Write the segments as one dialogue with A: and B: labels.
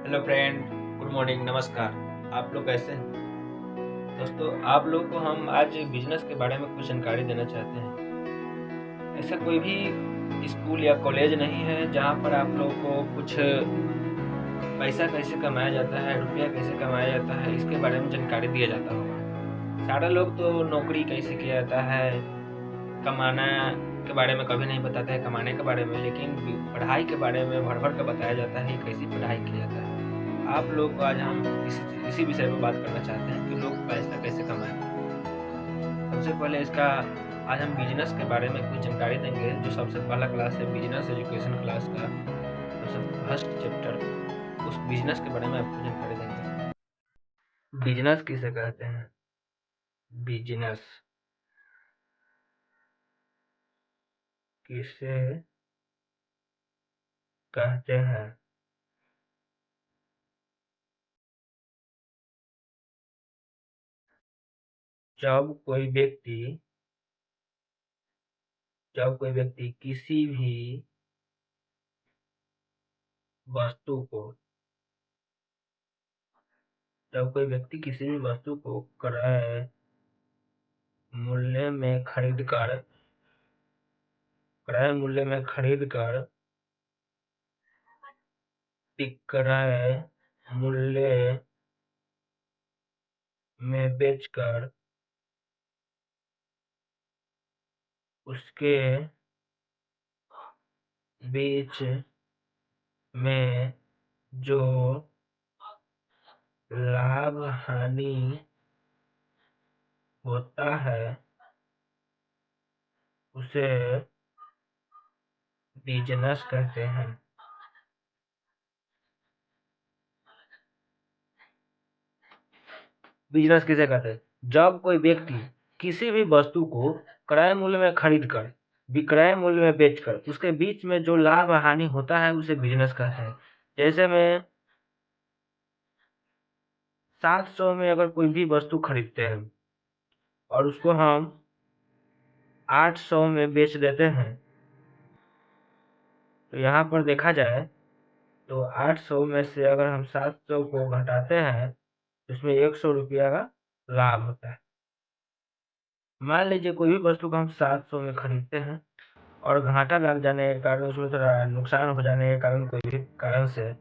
A: Hello friend, good morning, नमस्कार। आप लोग कैसे हैं? दोस्तों, आप लोग को हम आज बिजनेस के बारे में कुछ जानकारी देना चाहते हैं। ऐसा कोई भी स्कूल या कॉलेज नहीं है जहाँ पर आप लोगों को कुछ पैसा कैसे कमाया जाता है, रुपया कैसे कमाया जाता है, इसके बारे में जानकारी दिया जाता होगा। सारे लोग तो नौकरी कैसे किया जाता है, कमाना के बारे में कभी नहीं बताते हैं, कमाने के बारे में, लेकिन पढ़ाई के बारे में भर भर के बताया जाता है कि कैसी पढ़ाई की जाता है। आप लोग को आज हम इसी विषय पे बात करना चाहते हैं कि लोग पैसा कैसे कमाएं। सबसे पहले इसका आज हम बिजनेस के बारे में कुछ जानकारी देंगे। जो सबसे पहला क्लास है बिजनेस एजुकेशन क्लास का, सबसे फर्स्ट चैप्टर, उस बिजनेस के बारे में आपको जानकारी देंगे। बिजनेस किसे कहते हैं? बिजनेस किसे कहते हैं? जब कोई व्यक्ति किसी भी वस्तु को क्रय मूल्य में खरीद कर विक्रय मूल्य में बेचकर उसके बीच में जो लाभ हानि होता है उसे बिजनेस कहते हैं। बिजनेस किसे कहते हैं? जब कोई व्यक्ति किसी भी वस्तु को क्रय मूल्य में खरीद कर विक्रय मूल्य में बेचकर उसके बीच में जो लाभ हानि होता है उसे बिजनेस कहते हैं। जैसे में 700 में अगर कोई भी वस्तु खरीदते हैं और उसको हम 800 में बेच देते हैं, तो यहाँ पर देखा जाए तो 800 में से अगर हम 700 को घटाते हैं तो इसमें 100 रुपया का लाभ होता है। मान लीजिए कोई भी वस्तु को हम 700 में खरीदते हैं और घाटा लग जाने के कारण, उसमें थोड़ा नुकसान हो जाने के कारण, कोई भी कारण से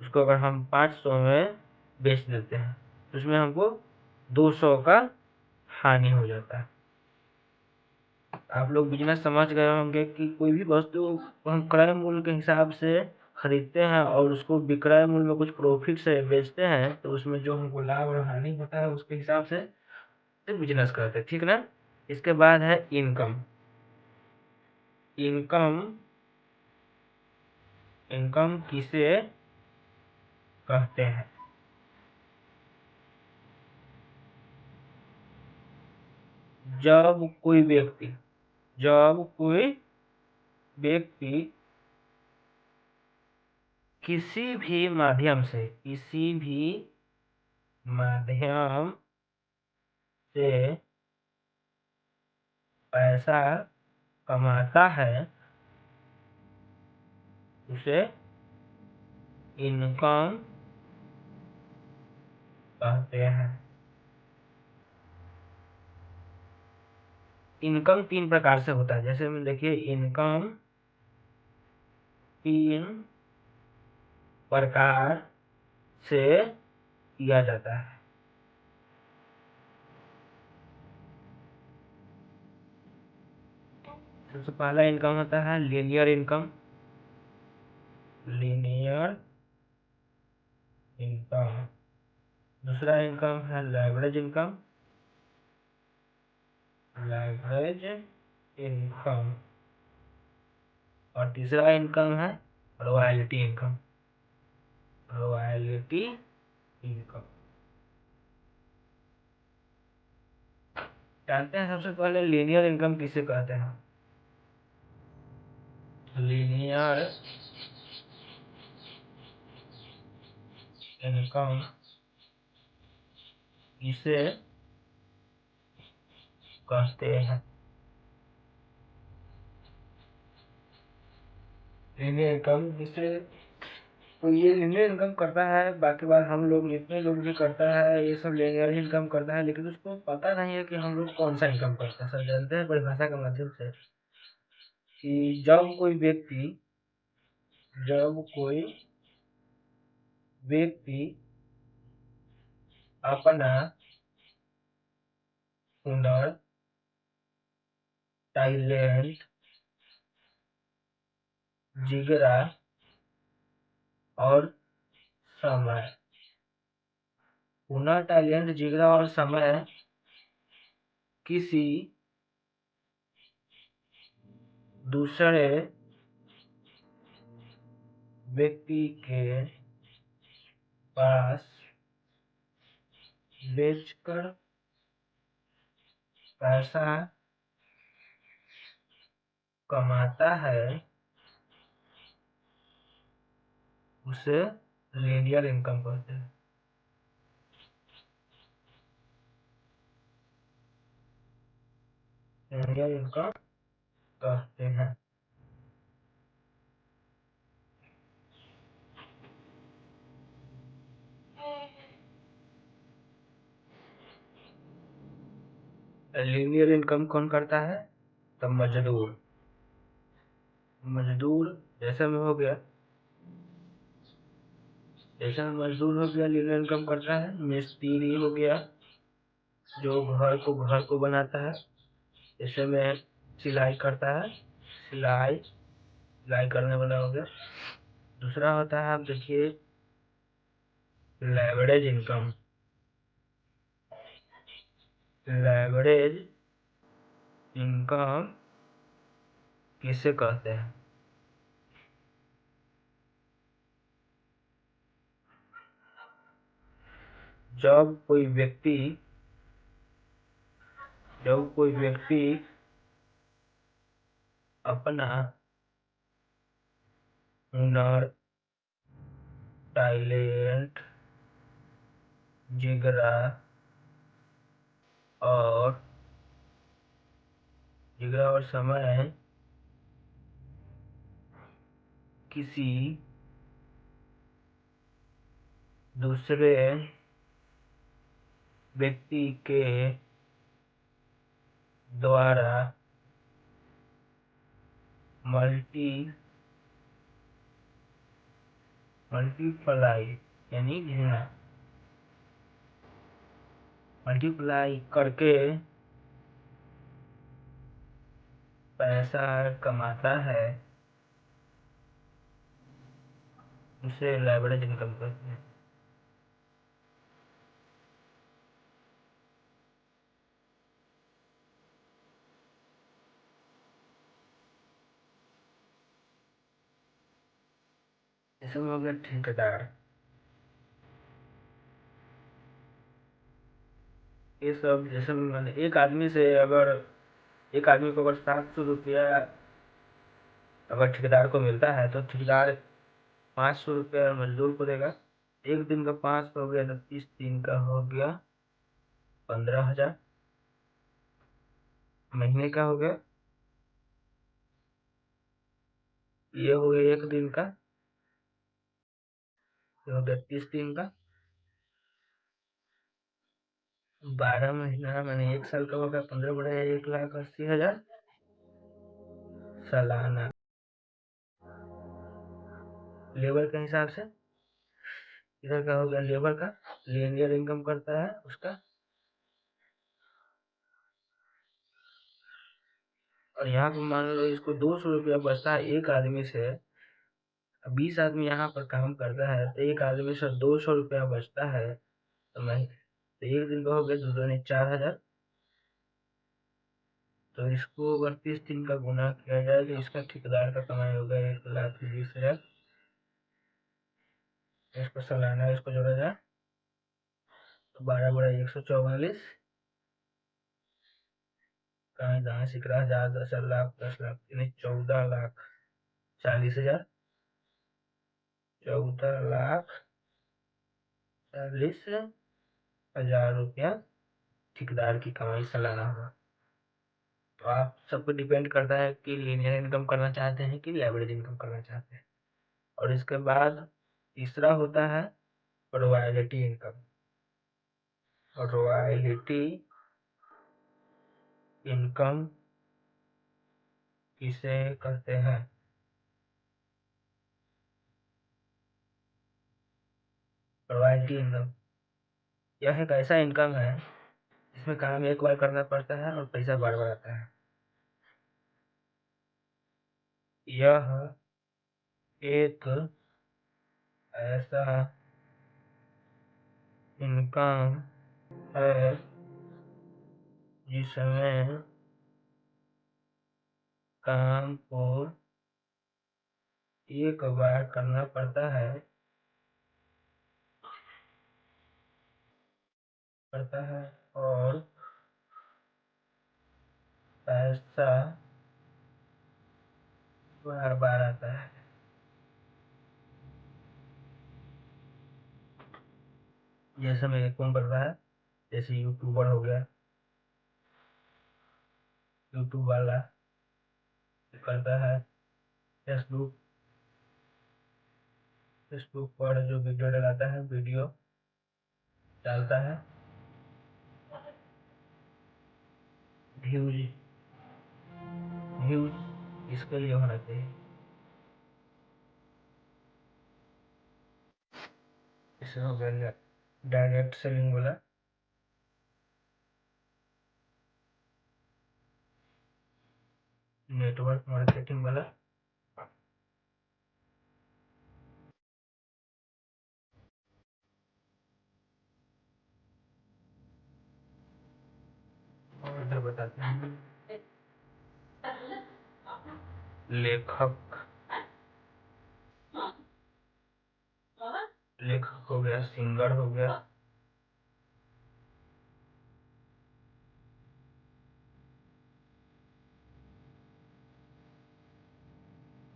A: उसको अगर हम 500 में बेच देते हैं तो उसमें हमको 200 का हानि हो जाता है। आप लोग बिजनेस समझ गए होंगे कि कोई भी वस्तु को हम क्रय मूल्य के हिसाब से खरीदते हैं और उसको विक्रय मूल्य में कुछ प्रॉफिट से बेचते हैं, तो उसमें जो हमको लाभ और हानि होता है उसके हिसाब से बिजनेस करते हैं। ठीक ना? इसके बाद है इनकम। इनकम इनकम किसे कहते हैं? जब कोई व्यक्ति किसी भी माध्यम से पैसा कमाता है उसे इनकम कहते हैं। इनकम 3 प्रकार से होता है। जैसे में देखिए, इनकम 3 प्रकार से किया जाता है। सबसे पहला इनकम होता है लीनियर इनकम। दूसरा इनकम है लेवरेज इनकम। और तीसरा इनकम है रॉयल्टी इनकम। जानते हैं सबसे पहले लीनियर इनकम किसे कहते हैं? लीनियर इनकम किसे कहते हैं? लीनियर इनकम जिसे तो ये लीनियर इनकम करता है, बाकी बात हम लोग जितने लोग भी करता है ये सब लीनियर इनकम करता है, लेकिन उसको पता नहीं है कि हम लोग कौन सा इनकम करते हैं। सर जानते हैं परिभाषा के माध्यम से कि जब कोई व्यक्ति अपना हुनर, टैलेंट, जिगरा और समय, हुनर, टैलेंट, जिगरा और समय किसी दूसरे व्यक्ति के पास बेचकर पैसा कमाता है, उसे लीनियर इनकम कहते हैं। लीनियर इनकम कहते हैं। लीनियर इनकम कौन करता है? तो मजदूर। मजदूर जैसे में हो गया, जैसे में मजदूर हो गया लीनियर इनकम करता है। मिस्त्री हो गया जो घर को बनाता है, जैसे में सिलाई करता है, सिलाई करने वाला हो गया। दूसरा होता है, आप देखिए, लेवरेज इनकम। लेवरेज इनकम किसे कहते हैं? जब कोई व्यक्ति अपना हुनर, टैलेंट, जिगरा और समय किसी दूसरे व्यक्ति के द्वारा मल्टीप्लाई यानी गुणा, मल्टीप्लाई करके पैसा कमाता है, उसे लेवरेज इनकम कहते हैं। जैसे हो गया ठेकेदार। ये सब जैसे मैंने एक आदमी को अगर 700 रुपया अगर ठेकेदार को मिलता है, तो ठेकेदार 500 रुपया मजदूर को देगा। एक दिन का 5 हो गया तो 30 दिन का हो गया 15,000। महीने का हो गया, ये हो गया एक दिन का, ये हो गया 30 दिन का। 12 महीना मैंने 1 साल का हो गया, 15 बड़ा 1,80,000 सालाना। लेबर के हिसाब से इधर का हो गया लेबर का, लीनियर इनकम करता है उसका। और यहाँ पे मान लो इसको 200 रुपया बचता है एक आदमी से। 20 आदमी यहाँ पर काम करता है तो एक आदमी से 200 रुपया बचता है, तो मैं तो एक दिन का हो गया 2 दूनी 4,000। तो इसको अगर 30 दिन का गुना किया जाए तो इसका ठेकेदार का कमाई होगा 1,20,000। इसको सालाना इसको जोड़ा जाए तो 12 बड़ा 144, कहीं जहाँ सीख रहा 1000, 10 लाख, 10 लाख, यानी 14,40,000। 14,40,000 रुपया ठेकेदार की कमाई सालाना होगा। तो आप सबको डिपेंड करता है कि लीनियर इनकम करना चाहते हैं कि लेवरेज इनकम करना चाहते हैं। और इसके बाद तीसरा होता है रॉयल्टी इनकम। रॉयल्टी इनकम किसे कहते हैं? रॉयल्टी इनकम यह एक ऐसा इनकम है जिसमें काम एक बार करना पड़ता है और पैसा बार बार आता है। यह एक ऐसा इनकम है जिसमें काम को एक बार करना पड़ता है और पैसा बार बार आता है। जैसे मेरे कौन कर रहा है, जैसे यूट्यूबर हो गया, यूट्यूब वाला करता है, फेसबुक पर जो वीडियो डलाता है, वीडियो डालता है, व्यूज इसके लिए होना चाहिए। इसे हो गया डायरेक्ट सेलिंग वाला, नेटवर्क मार्केटिंग वाला, और इधर बताते हैं लेखक हो गया, सिंगर हो गया,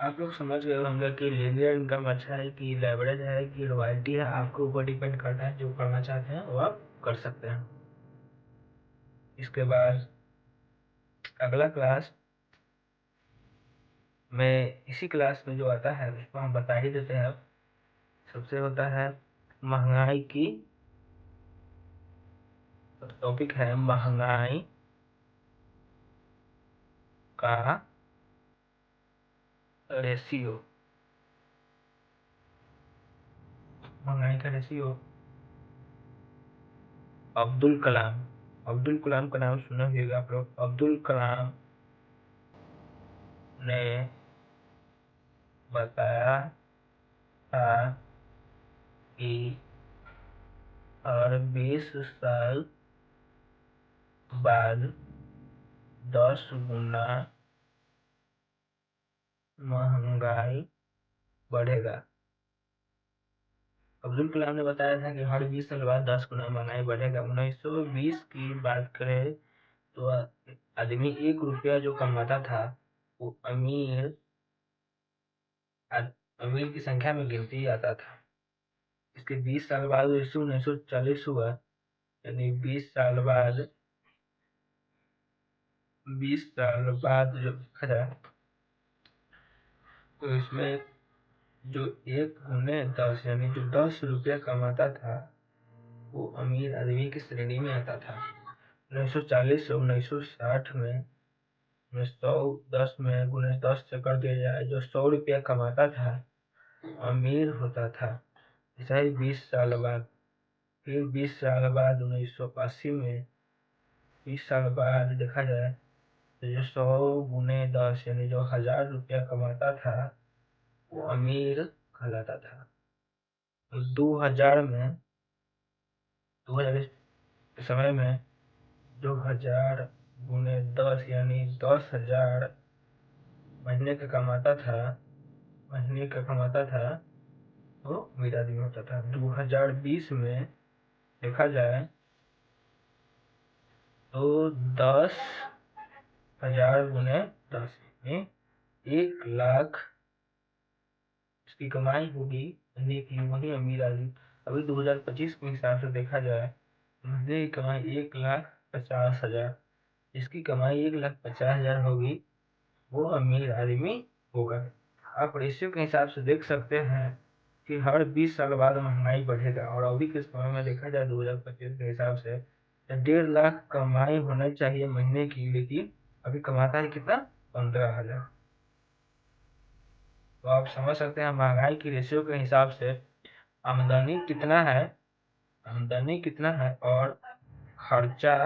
A: आप लोग समझ गए होंगे कि लीनियर इनकम अच्छा है कि लेवरेज है कि रॉयल्टी है। आपके ऊपर डिपेंड करता है, जो करना चाहते हैं वो आप कर सकते हैं। इसके बाद अगला क्लास में, इसी क्लास में जो आता है उसको हम बता ही देते हैं। सबसे होता है महंगाई की, टॉपिक है महंगाई का रेशियो। महंगाई का रेशियो अब्दुल कलाम का नाम सुना होगा आप लोग। अब्दुल कलाम ने बताया था कि हर 20 साल बाद 10 गुना महंगाई बढ़ेगा। अब्दुल कलाम ने बताया था कि हर 20 साल बाद 10 गुना महंगाई बढ़ेगा। 1920 की बात करें तो आदमी 1 रुपया जो कमाता था वो अमीर की संख्या में गिनती आता था। इसके 20 साल बाद 1940 हुआ, यानी 20 साल बाद जो देखा जाए तो इसमें जो 1 गुने 10 यानी जो 10 रुपया कमाता था वो अमीर आदमी की श्रेणी में आता था। 1940 से 1960 में 110 में गुने 10 से कर दिया जाए, जो 100 रुपया कमाता था अमीर होता था। ऐसा ही 20 साल बाद, फिर 20 साल बाद 1980 में 20 साल बाद देखा जाए तो जो 100 गुने 10 यानी जो 1000 रुपया कमाता था वो अमीर कहलाता था। 2000 में 2000 के समय में जो 1000 गुने 10 यानी 10,000 महीने का कमाता था वो अमीर आदमी होता था। 2020 में देखा जाए तो 10,000 गुने 10 में 1 लाख उसकी कमाई होगी, यानी कि वही अमीर आदमी। अभी 2025 के हिसाब से देखा जाए महीने की कमाई 1,50,000, जिसकी कमाई 1,50,000 होगी वो अमीर आदमी होगा। आप रेशियो के हिसाब से देख सकते हैं कि हर 20 साल बाद महंगाई बढ़ेगा और अभी के समय में देखा जाए 2025 के हिसाब से 1.5 लाख कमाई होना चाहिए महीने की, लेकिन अभी कमाता है कितना, 15,000। तो आप समझ सकते हैं महंगाई की रेशियो के हिसाब से आमदनी कितना है, आमदनी कितना है और खर्चा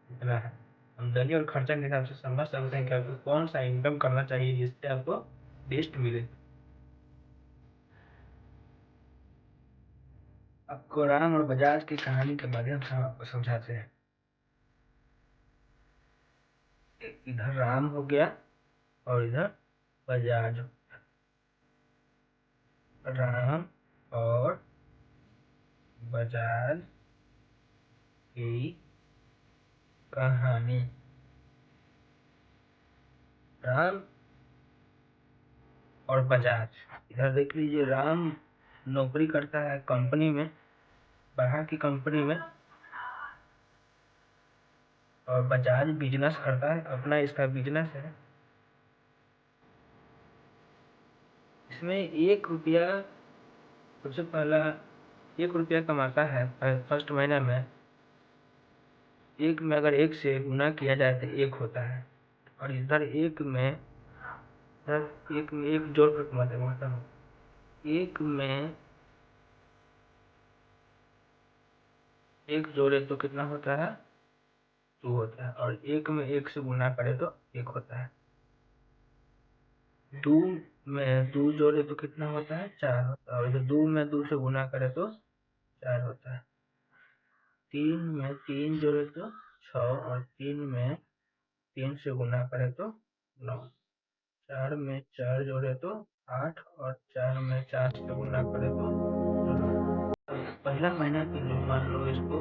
A: कितना है। आमदनी और खर्चा के हिसाब से समझ सकते हैं कि आपको कौन सा इनकम करना चाहिए जिससे आपको बेस्ट मिले। आपको राम और बजाज की कहानी के माध्यम से हम आपको समझाते हैं। इधर राम हो गया और इधर बजाज हो गया। राम और बजाज की कहानी। राम और बजाज, इधर देख लीजिए, राम नौकरी करता है कंपनी में, बाहर की कंपनी में, और बजाज बिजनेस करता है, अपना इसका बिजनेस है। इसमें 1 रुपया, सबसे पहला 1 रुपया कमाता है फर्स्ट महीने में। एक में अगर 1 से गुना किया जाए तो 1 होता है, और इधर एक में, इधर एक में 1 जोड़ कर कमाते हैं, एक में 1 जोड़े तो कितना होता है, 2 होता है, और 1 में 1 से गुना करे तो 1 होता है। 2 में 2 जोड़े तो कितना होता है, 4 होता है, और इधर 2 में 2 से गुना करे तो 4 होता है। 3 में 3 जोड़े तो 6, और 3 में 3 से गुना करे तो 9। 4 में 4 जोड़े तो 8, और 4 में 4 से गुना करे तो 16। पहला महीना के लिए मान लो इसको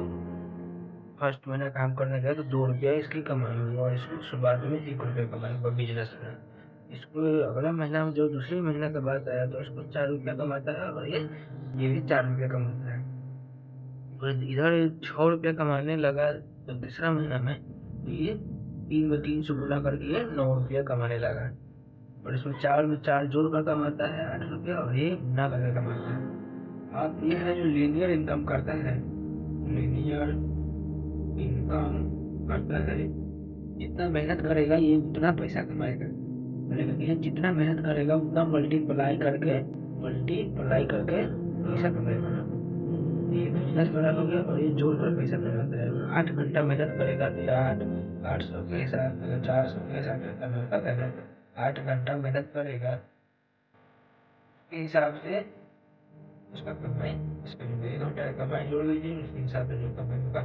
A: फर्स्ट महीना काम करने गया तो 2 रुपया इसकी कमाई हुई, और इसको शुरुआत में 1 रुपया कमाई हुआ बिजनेस में। इसको अगला महीना में जो दूसरे महीने के बाद आया तो इसको 4 रुपया कमाता है, और ये भी 4 रुपया कमाता है। तो इधर 6 रुपया कमाने लगा तो तीसरा महीना में, तो ये 3 में 3 से गुना करके ये 9 रुपया कमाने लगा, और इसमें 4 में 4 जोड़ कर कमाता है 8 रुपया, और ये गुना करके कमाता है। अब ये है जो लीनियर इनकम करता है, लीनियर इनकम करता है, जितना मेहनत करेगा ये उतना पैसा कमाएगा, लेकिन ये जितना मेहनत करेगा उतना मल्टीप्लाई करके पैसा कमाएगा। ये बिजनेस बड़ा हो गया, और ये जोड़ कर पैसा कमाता है। 8 घंटा मेहनत करेगा तो 800 के हिसाब से, 400 के हिसाब से कमाता है। 8 घंटा मेहनत करेगा के हिसाब से उसका कमाई, उसका जो 1 घंटा का कमाई जोड़ लीजिए, उसके हिसाब से जो कमाई होगा।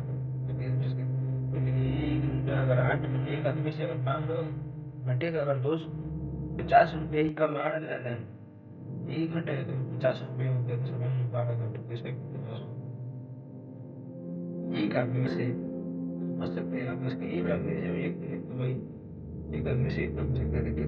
A: अगर 8 एक आदमी से अगर मान लो घंटे का अगर 250 रुपये ही कमा रहा है, 1 घंटे का 50 रुपये हो गया तो समझ लो 12 घंटे पैसे एक आदमी से समझ सकते हैं आप। इसका एक आदमी से एक भाई, एक आदमी से इतना पैसा करेंगे